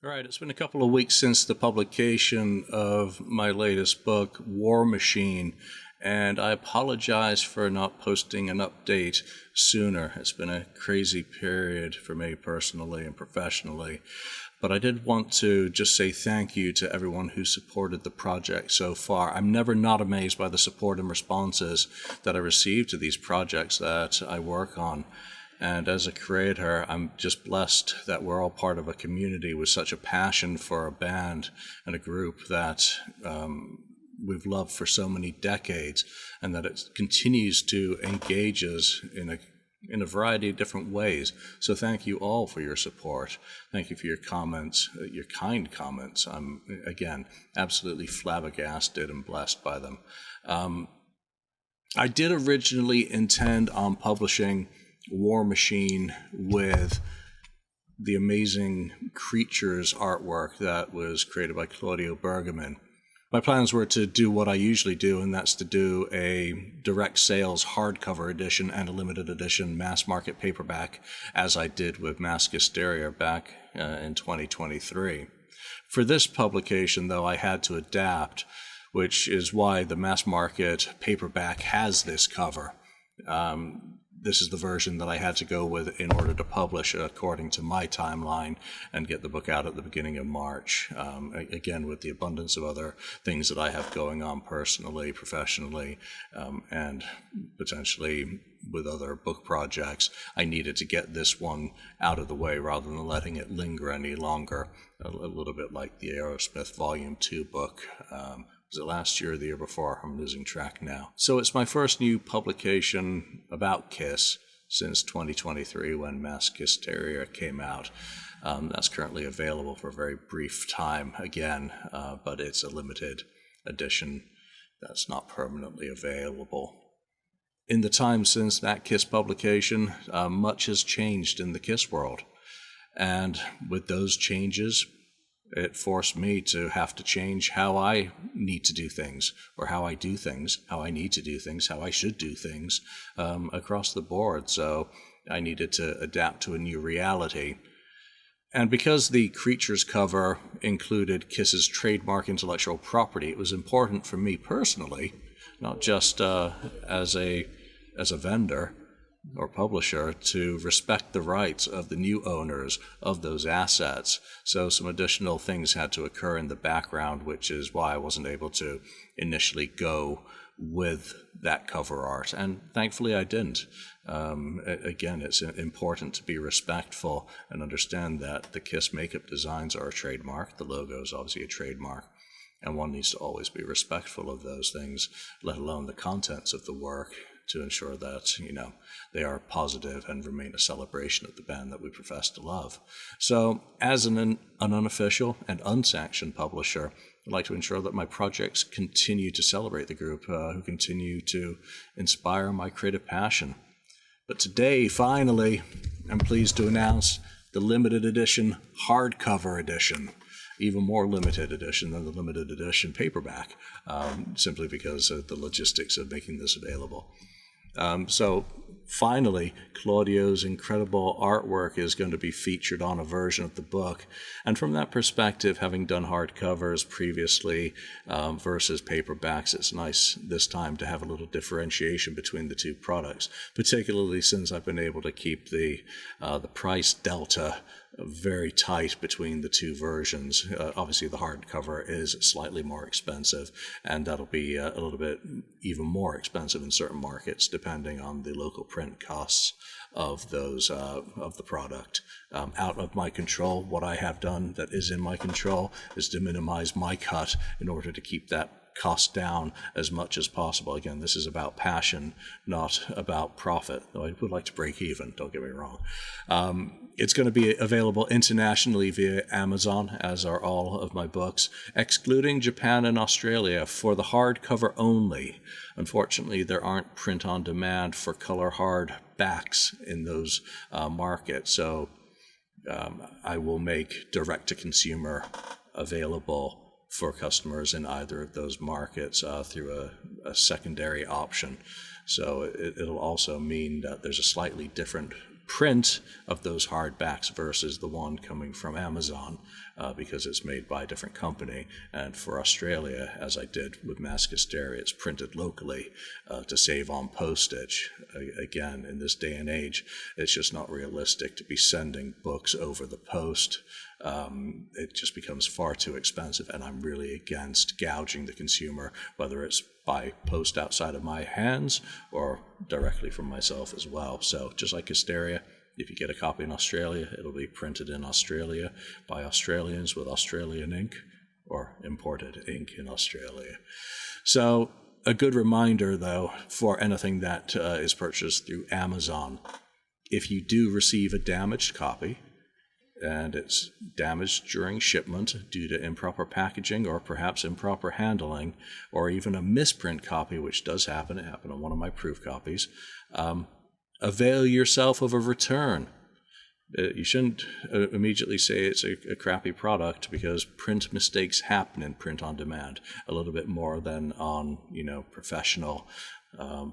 All right, it's been a couple of weeks since the publication of my latest book, War Machine, and I apologize for not posting an update sooner. It's been a crazy period for me personally and professionally, but I did want to just say thank you to everyone who supported the project so far. I'm never not amazed by the support and responses that I receive to these projects that I work on. And as a creator, I'm just blessed that we're all part of a community with such a passion for a band and a group that we've loved for so many decades, and that it continues to engage us in a variety of different ways. So thank you all for your support. Thank you for your comments, your kind comments. I'm, again, absolutely flabbergasted and blessed by them. I did originally intend on publishing War Machine with the amazing creatures artwork that was created by Claudio Bergamin. My plans were to do what I usually do, and that's to do a direct sales hardcover edition and a limited edition mass market paperback, as I did with Mass Hysteria back in 2023. For this publication, though, I had to adapt, which is why the mass market paperback has this cover. This is the version that I had to go with in order to publish according to my timeline and get the book out at the beginning of March. Again, with the abundance of other things that I have going on personally, professionally, and potentially with other book projects, I needed to get this one out of the way rather than letting it linger any longer, a little bit like the Aerosmith Volume 2 book. Was it last year or the year before? I'm losing track now. So it's my first new publication about Kiss since 2023 when Mass Hysteria came out. That's currently available for a very brief time again, but it's a limited edition that's not permanently available. In the time since that Kiss publication, much has changed in the Kiss world. And with those changes, it forced me to have to change how I need to do things, or how I do things, how I need to do things, how I should do things across the board. So I needed to adapt to a new reality. And because the Creatures cover included Kiss's trademark intellectual property, it was important for me personally, not just as a vendor or publisher, to respect the rights of the new owners of those assets. So some additional things had to occur in the background, which is why I wasn't able to initially go with that cover art. And thankfully I didn't. Again, it's important to be respectful and understand that the Kiss makeup designs are a trademark. The logo is obviously a trademark. And one needs to always be respectful of those things, let alone the contents of the work, to ensure that, they are positive and remain a celebration of the band that we profess to love. So, as an unofficial and unsanctioned publisher, I'd like to ensure that my projects continue to celebrate the group, who continue to inspire my creative passion. But today, finally, I'm pleased to announce the limited edition hardcover edition. Even more limited edition than the limited edition paperback, simply because of the logistics of making this available. So finally, Claudio's incredible artwork is going to be featured on a version of the book. And from that perspective, having done hardcovers previously versus paperbacks, it's nice this time to have a little differentiation between the two products, particularly since I've been able to keep the price delta very tight between the two versions. Obviously, the hardcover is slightly more expensive, and that'll be a little bit even more expensive in certain markets, depending on the local print costs of those of the product. Out of my control, what I have done that is in my control is to minimize my cut in order to keep that cost down as much as possible. Again, this is about passion, not about profit, though I would like to break even, don't get me wrong. It's going to be available internationally via Amazon, as are all of my books, excluding Japan and Australia for the hardcover only. Unfortunately, there aren't print-on-demand for color hardbacks in those markets, so I will make direct-to-consumer available for customers in either of those markets through a secondary option. So it'll also mean that there's a slightly different print of those hardbacks versus the one coming from Amazon, because it's made by a different company. And for Australia, as I did with Mass Hysteria, it's printed locally to save on postage. Again, in this day and age, it's just not realistic to be sending books over the post. It just becomes far too expensive, and I'm really against gouging the consumer, whether it's by post outside of my hands or directly from myself as well. So just like Hysteria, if you get a copy in Australia, it'll be printed in Australia by Australians with Australian ink, or imported ink in Australia. So a good reminder, though, for anything that is purchased through Amazon, if you do receive a damaged copy, and it's damaged during shipment due to improper packaging or perhaps improper handling, or even a misprint copy, which does happen, it happened on one of my proof copies, avail yourself of a return. You shouldn't immediately say it's a crappy product, because print mistakes happen in print on demand a little bit more than on, professional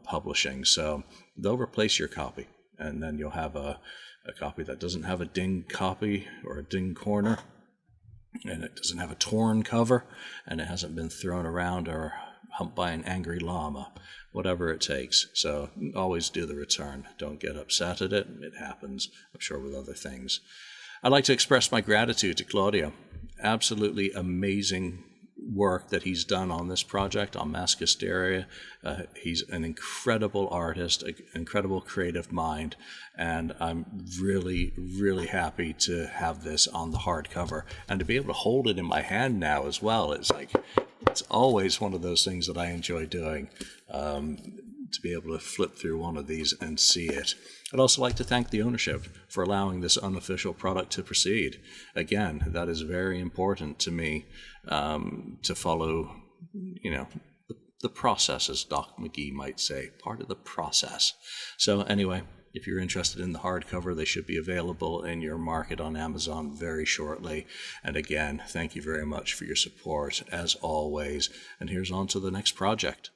publishing. So they'll replace your copy, and then you'll have a copy that doesn't have a ding copy or a ding corner, and it doesn't have a torn cover, and it hasn't been thrown around or humped by an angry llama, whatever it takes. So always do the return. Don't get upset at it. It happens, I'm sure, with other things. I'd like to express my gratitude to Claudio. Absolutely amazing work that he's done on this project, on Mass Hysteria. He's an incredible artist, an incredible creative mind, and I'm really, really happy to have this on the hardcover and to be able to hold it in my hand now as well. It's always one of those things that I enjoy doing, to be able to flip through one of these and see it. I'd also like to thank the ownership for allowing this unofficial product to proceed. Again, that is very important to me, to follow, the process, as Doc McGee might say, part of the process. So anyway, if you're interested in the hardcover, they should be available in your market on Amazon very shortly. And again, thank you very much for your support, as always. And here's on to the next project.